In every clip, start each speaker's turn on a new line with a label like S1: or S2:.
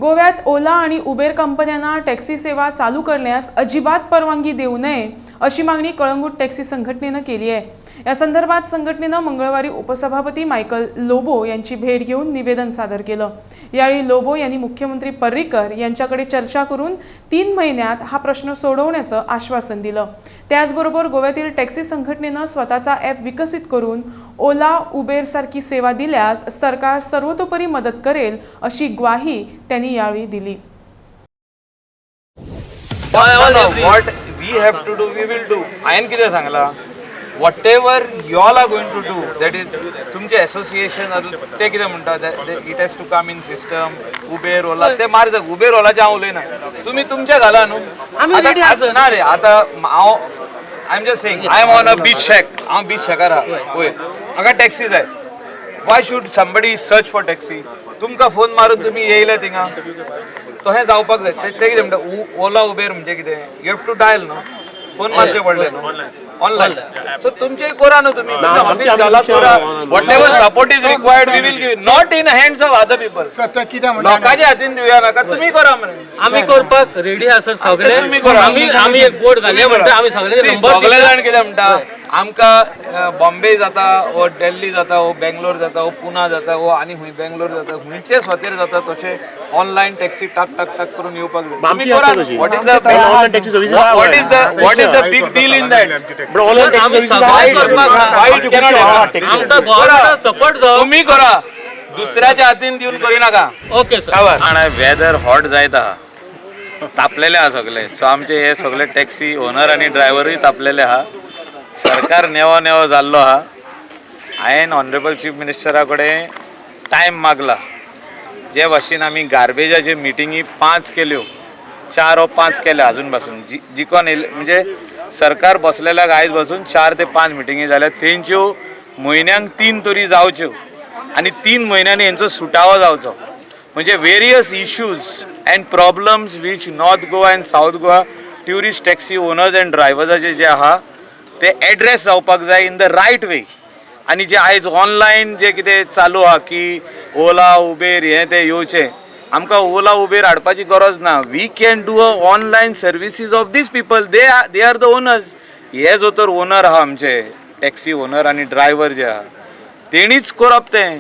S1: गोव्यात ओला आणि उबेर कंपन्यांना टॅक्सी सेवा चालू करण्यास अजिबात परवानगी देऊ नये अशी मागणी कळंगूट टॅक्सी संघटनेनं केली आहे। या संदर्भात संघटनेनं मंगळवारी उपसभापती मायकल लोबो यांची भेट घेऊन निवेदन सादर केलं। यावेळी लोबो यांनी मुख्यमंत्री पर्रीकर यांच्याकडे चर्चा करून 3 महिन्यात हा प्रश्न सोडवण्याचं आश्वासन दिलं। त्याचबरोबर गोव्यातील टॅक्सी संघटनेनं स्वतःचा ॲप विकसित करून ओला उबेर सारखी सेवा दिल्यास सरकार सर्वतोपरी मदत करेल अशी ग्वाही त्यांनी यावेळी दिली।
S2: What we have to do, we will do. Ion किती सांगला whatever you all are going to do, that is तुमचे असोसिएशन ते किती म्हणतात it has to come in system. Uber Ola ते मार जा उबेर ओलाचे हांव उलयना तुम्ही तुमच्या घाला न्हू आम्ही रेडी आसा ना रे आता हांव I am just saying I am on a beach shack हांव बीच शॅकार आहा होय म्हाका टॅक्सी जाय why should somebody search for taxi तुमका फोन मारून तुम्ही येयले थिंगा तो हे जावपाक जाय ते कितें म्हणटा ओला उबेर म्हणजे कितें यू हॅव टू डायल न्हू फोन मारचे पडले न्हू ऑनलाइन सो तुमचे करा न्हू तुम्ही whatever support is required we will give not in hands of other people लोकांच्या हातीन दिवया नाका तुम्ही करा म्हणे
S3: आम्ही करपाक रेडी आहा सर सगळे आम्ही एक बोर्ड घालया म्हणटा आम्ही सगळे
S2: सगळे जाण कितें म्हणटा आमकां बॉम्बे जाता वो दिल्ली जाता वो बेंगलोर जाता वो पुना जाता वो आनी हुंय बेंगलोर जाता हुंयचे स्वतेर जाता तशें ऑनलाइन टॅक्सी टाक टाक टाक करून येवपाक जाय what is the big deal in that
S3: support
S2: तुम्ही करा दुसऱ्याच्या हातीन दिवन करू नाका
S3: ओके सर
S4: आणि वेदर हॉट जायत आहा तापलेले आहा सगळे सो आमचे हे सगळे टॅक्सी ओनर आणि ड्रायव्हरूय तापलेले आहा सरकार नेवो नेवो जाल्लो आहा हांवें ऑनरेबल चीफ मिनिस्टरा कडेन टायम मागला जे भाशेन आमी गार्बेजाचे मिटिंगी 5 केल्यो 4 वा 5 केल्या अजून पासून जिकोन म्हणजे सरकार बसलेल्याक आयज बसून 4 ते 5 मिटिंगी जाल्या तेंच्यो म्हयन्यांक 3 तरी जावच्यो आणि 3 महिन्यांनी हेंचो सुटावो जावचो म्हणजे various issues and problems which north Goa and south Goa tourist taxi owners and ड्रायव्हर्साचे जे आहा ते एड्रेस जावपाक जाय इन द रायट वे आणि जे आयज ऑनलायन जे कितें चालू आहा की ओला उबेर हें तें येवचें आमकां ओला उबेर हाडपाची गरज ना we can do a online services of these people they are the owners हे जो तर ओनर आहा आमचे टॅक्सी ओनर आणि ड्रायव्हर जे आहा तेणीच करप तें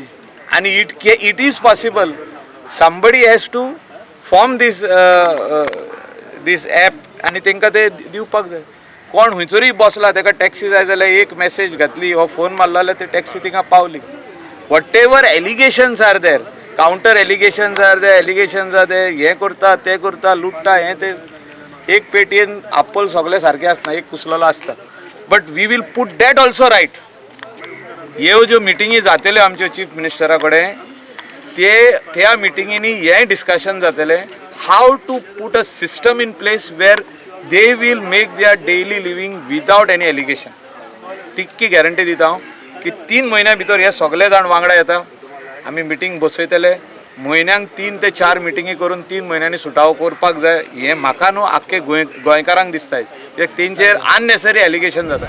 S4: आणि it is possible somebody has to form this app आणि तांकां ते दिवपाक जाय कोण हुंयसरूय बसला ताका टॅक्सी जाय जाल्यार एक मॅसेज घातली हो फोन मारला जाल्यार ती टॅक्सी थिंगा पावली what ever allegations are there counter allegations are there allegations are there हें करता तें करता लुटता हें तें एक पेटयेन आप्पल सगळें सारकें आसना एक कुसलेलो आसता but we will put that also right ह्यो ज्यो मिटिंगी जातल्यो आमच्यो चीफ मिनिस्टरा कडेन त्या मिटिंगींनी हें डिस्कशन जातलें how to put a system in place where they will make their daily living without any allegation तितकी गॅरंटी दिता हांव की 3 महिन्या भितर हे सगळे जाण वांगडा येता आमी मिटींग बसयतले म्हयन्यांक 3 ते 4 मिटिंगी करून 3 महिन्यांनी सुटावो करपाक जाय हें म्हाका न्हू आख्खे गोंयकारांक दिसता एक तेंचेर अननेसरी एलिगेशन जाता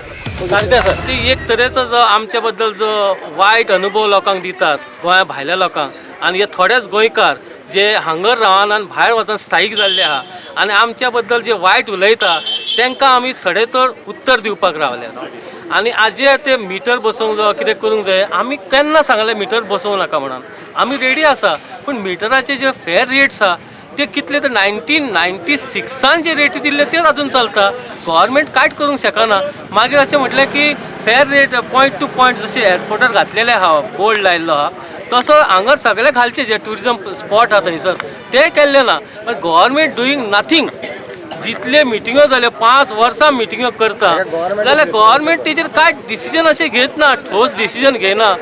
S3: सारकें सर ती एक तरेचो जो आमच्या बद्दल जो वायट अनुभव लोकांक दितात गोंया भायल्या लोकांक आणि हे थोडेच गोंयकार जे हांगर रावन आनी भायर वचून स्थायीक जाल्ले आहा आनी आमच्या बद्दल जे वायट उलयता तांकां आमी सडेतोड उत्तर दिवपाक रावल्यात आनी आजे ते मिटर बसोवंक जाय कितें करूंक जाय आमी केन्ना सांगलें मिटर बसोवं नाका म्हणून आमी रेडी आसा पूण मिटराचे जे फेर रेट्स आहा ते कितले तर 1996 जे रेटी दिल्ले तेच अजून चलता गव्हर्मेंट कांयच करूंक शकना मागीर अशें म्हटलें की फेर रेट पॉयंट टू पॉयंट जशें एअरपोर्टार घातलेले आहा बोर्ड लायल्लो आहा तसो हांगा सगळे घालचे जे टुरिजम स्पॉट आहा थंयसर ते केल्ले ना पण गव्हर्मेंट डुईंग नथींग जितले मिटिंगो जाल्यो 5 वर्सां मिटिंगो करता जाल्यार गव्हर्मेंट तेजेर कांय डिसिजन अशें घेत ना ठोस डिसिजन घेना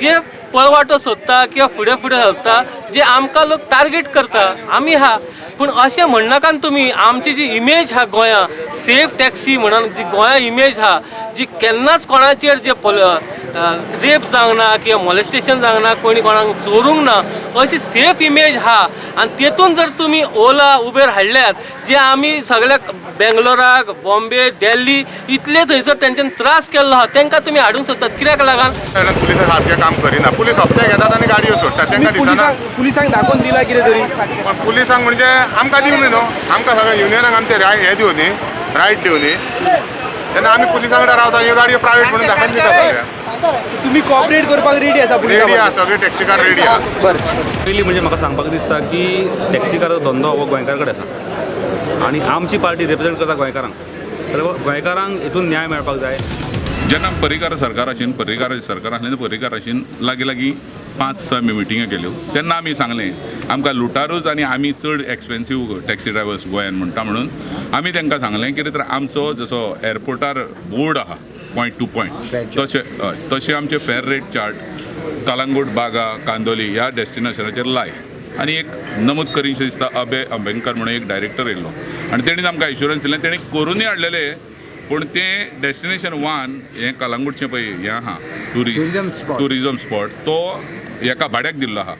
S3: जे पळवाटो सोदता किंवा फुडें फुडें सरता जे आमकां लोक टार्गेट करता आमी आहा पूण अशें म्हणनाका तुमी आमची जी इमेज आहा गोंया सेफ टॅक्सी म्हणून जी गोंया इमेज आहा जी केन्नाच कोणाचेर जे रेप जावंक ना किंवा मॉलेस्टेशन जावंक ना, कोणी कोणाक चोरूंक ना, अशी सेफ इमेज हा. आणि तेतून जर तुम्ही ओला उबेर हाडल्यात, जे आमी सगळ्या बेंगलोराक, बॉम्बे, दिल्ली इतले थंयसर तेंच्यान त्रास केल्लो आहा, तांकां तुमी हाडूंक सोदतात. कित्याक लागून
S5: पुलीस सारकें काम करिना. पुलीस हप्ते घेतात आनी गाडयो सोडटात, तांकां दिसना.
S6: पुलिसांक दाखोवन दिला कितें तरी.
S5: पण पुलिसांक म्हणजे आमकां दिवं न्ही न्हू. आमकां सगळ्या युनियनाक आमचे हे दिवं न्ही, रायट दिवं न्ही. तेन्ना आमी पुलिसां कडेन रावता. ह्यो गाडयो प्रायवेट म्हणून दाखोवन दिता सगळ्या.
S6: तुम्ही कॉपरेट करपाक रेडी आसा पुलिसां
S5: रेडी आहा, सगळे टॅक्सीकार रेडी आहा.
S7: पयलीं म्हणजे म्हाका सांगपाक दिसता की टॅक्सीकाराचो धंदो हो गोंयकार कडेन आसा आनी आमची पार्टी रिप्रेझेंट करता गोंयकारांक. जाल्यार गोंयकारांक हितून न्याय मेळपाक जाय.
S8: जेन्ना पर्रीकार सरकार आशिल्लें, पर्रीकाराचें सरकार आसलें, पर्रीकार आशिल्लें लागीं लागीं 5-6 मिटिंग्यो केल्यो. तेन्ना आमी सांगलें आमकां लुटारूच आनी आमी चड एक्सपेन्सीव टॅक्सी ड्रायवर्स गोंयांत म्हणटा म्हणून आमी तांकां सांगलें कितें तर आमचो जसो एअरपोर्टार बोर्ड आहा पॉयंट टू पॉयंट, तशें आमचे फेर रेट चार्ट कलंगूट, बागा, कांदोली ह्या डेस्टिनेशनाचेर लाय. आनी एक नमूद करीशें दिसता अभय अंबेडकर म्हणून एक डायरेक्टर येयल्लो आनी तेणीच आमकां इन्शुरन्स दिलें. तेणी करूनय हाडलेले, पूण तें डेस्टिनेशन 1 हें कलंगूटचें पळय हें आहा टुरिजम स्पॉट, तो एका भाड्याक दिल्लो आहा,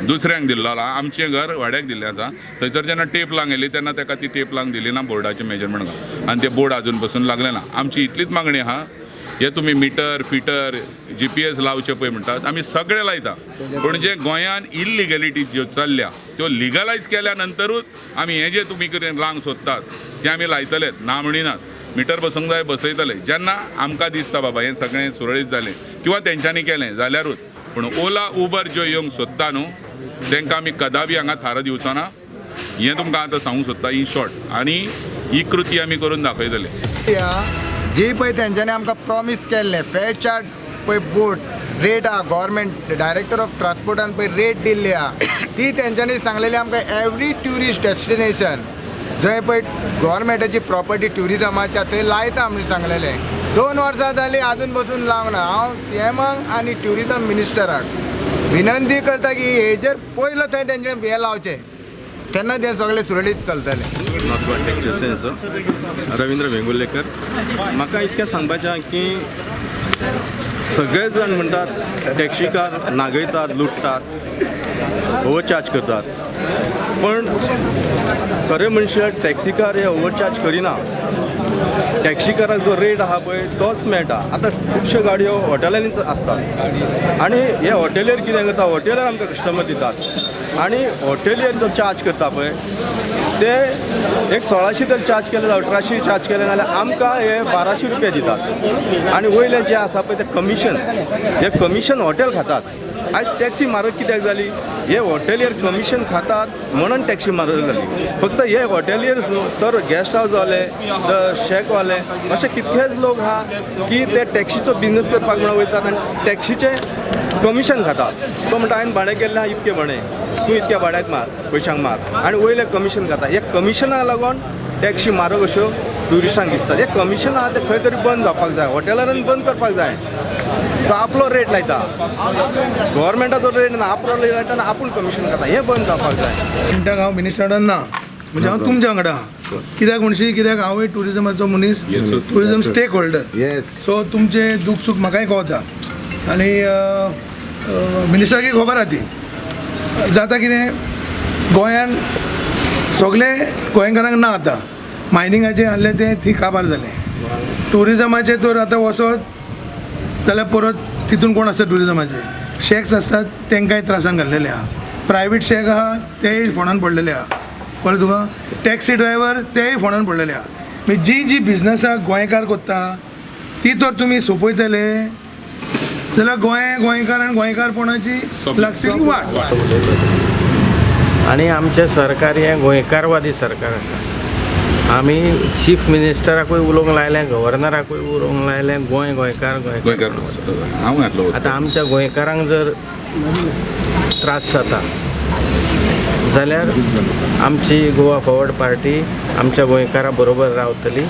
S8: दुसऱ्यांक दिल्लो आहा. आमचें घर भाड्याक दिल्लें आसा. थंयसर जेन्ना टेप लावंक येयली तेन्ना ताका ती टेप लावंक दिली ना बोर्डाचें मेजरमेंट घालून, आनी तें बोर्ड अजून पासून लागलें ना. आमची इतलीच मागणी आहा, हे तुमी मिटर फिटर GPS लावचे पळय म्हणटात, आमी सगळे लायता. पूण जे गोंयान इल्लिगॅलिटी ज्यो चल्ल्या त्यो लिगलायज केल्या नंतरूच आमी हें जे तुमी कितें लावंक सोदतात तें आमी लायतलेच, ना म्हणिनात. मिटर बसूंक जाय बसयतले जेन्ना आमकां दिसता बाबा हें सगळें सुरळीत जालें किंवा तेंच्यांनी केलें जाल्यारूच. पूण ओला उबर ज्यो येवंक सोदता न्हू तांकां आमी कदापि हांगा थारो दिवचो ना. हें तुमकां आतां सांगूंक सोदता इन शॉर्ट. आनी ही कृती आमी करून दाखयतले.
S9: जी पळय तेंच्यांनी आमकां प्रॉमीस केल्लें फेर चार्ट पळय बोट रेट आहा, गव्हर्मेंट डायरेक्टर ऑफ ट्रान्सपोर्टान पळय रेट दिल्ली आहा, ती तेंच्यांनी सांगलेली आमकां एवरी ट्युरिस्ट डेस्टिनेशन जंय पळय गव्हर्मेंटाची प्रॉपर्टी ट्युरिजमाच्या थंय लायता आमी सांगलेलें. 2 वर्सां जालीं आजून बसून लावंक ना. हांव CMाक आनी ट्युरिजम मिनिस्टराक विनंती करता की हेजेर पयलो थंय तेंचे हें लावचें, तेन्ना तें सगळें सुरळीत चलतलें.
S7: नॉर्थ गोवा टॅक्सी असोसिएशनाचो रवींद्र वेंगुर्लेकर. म्हाका इतकें सांगपाचें की सगळे जाण म्हणटात टॅक्सीकार नागयतात, लुटतात, ओवरचार्ज करतात. पण खरें म्हणल्यार टॅक्सीकार हे ओवरचार्ज करिना. टॅक्सीकाराक जो रेट आहा पळय तोच मेळटा. आतां खुबश्यो गाडयो हॉटेलांनीच आसतात आनी हे हॉटेलियर कितें करता, हॉटेलार आमकां कस्टमर दितात आनी हॉटेलियर जो चार्ज करता पळय ते एक 1600 जर चार्ज केले 1800 चार्ज केले जाल्यार आमकां हे 1200 रुपया दितात. आनी वयले जे आसा पळय ते कमिशन, हे कमिशन हॉटेल खातात. आयज टॅक्सी म्हारग कित्याक जाली? हे हॉटेलियर कमिशन खातात म्हणून टॅक्सी म्हारग जाली. फक्त हे हॉटेलियर्स न्हू तर गेस्ट हावजवाले, शेकवाले अशे कितलेच लोक आहा की ते टॅक्सीचो बिझनस करपाक म्हणून वयतात आनी टॅक्सीचे कमिशन खातात. तो म्हणटा हांवें भाडें केल्लें इतकें भाडें, तूं इतक्या भाड्याक मार, पयशांक मार, आनी वयले कमिशन खाता. हे कमिशनाक लागून टॅक्सी म्हारग अश्यो ट्युरिस्टांक दिसतात. हे कमिशन आहा ते खंय तरी बंद जावपाक जाय, हॉटेलांनी बंद करपाक जाय. तो आपलो रेट लायता, गव्हर्मेंटाचो रेट ना, आपलो रेट लायता आनी आपूण कमिशन खाता. हें बंद जावपाक जाय.
S10: मिनटाक हांव मिनिस्टरान ना, म्हणजे हांव तुमच्या वांगडा कित्याक म्हणशी, कित्याक हांवूय ट्युरिजमाचो मनीस, ट्युरिजम स्टेक होल्डर. सो तुमचे दूख सूख म्हाकाय कळटा आनी मिनिस्टराकय खबर आहा ती. जाता कितें गोंयान सगळे गोंयकारांक ना आतां मायनिंगाचें आहलें तें थंय काबार जालें. ट्युरिजमाचें तर आतां वचत जाल्यार परत तितून कोण आसता ट्युरिजमाचे शेक्स असतात तांकांय त्रासान घातलेले आहा. प्रायवेट शेक आहा तेय फोंडान पडलेले आहा. कळ्ळें तुका? टॅक्सी ड्रायव्हर तेय फोंडान पडलेले आहा. म्हणजे जी बिजनसां गोंयकार करता ती तर तुमी सोंपयतले जाल्यार गोंयकार आनी गोंयकारपणाची लागतली वाट.
S11: आणि आमचें सरकार हें गोंयकारवादी सरकार आसा. आमी चीफ मिनिस्टराकूय उलोवंक लायलें, गव्हर्नराकूय उलोवंक लायलें, गोंयकार
S8: हांव घातलो.
S11: आतां आमच्या गोंयकारांक जर त्रास जाता जाल्यार आमची गोवा फॉरवर्ड पार्टी आमच्या गोंयकारां बरोबर रावतली.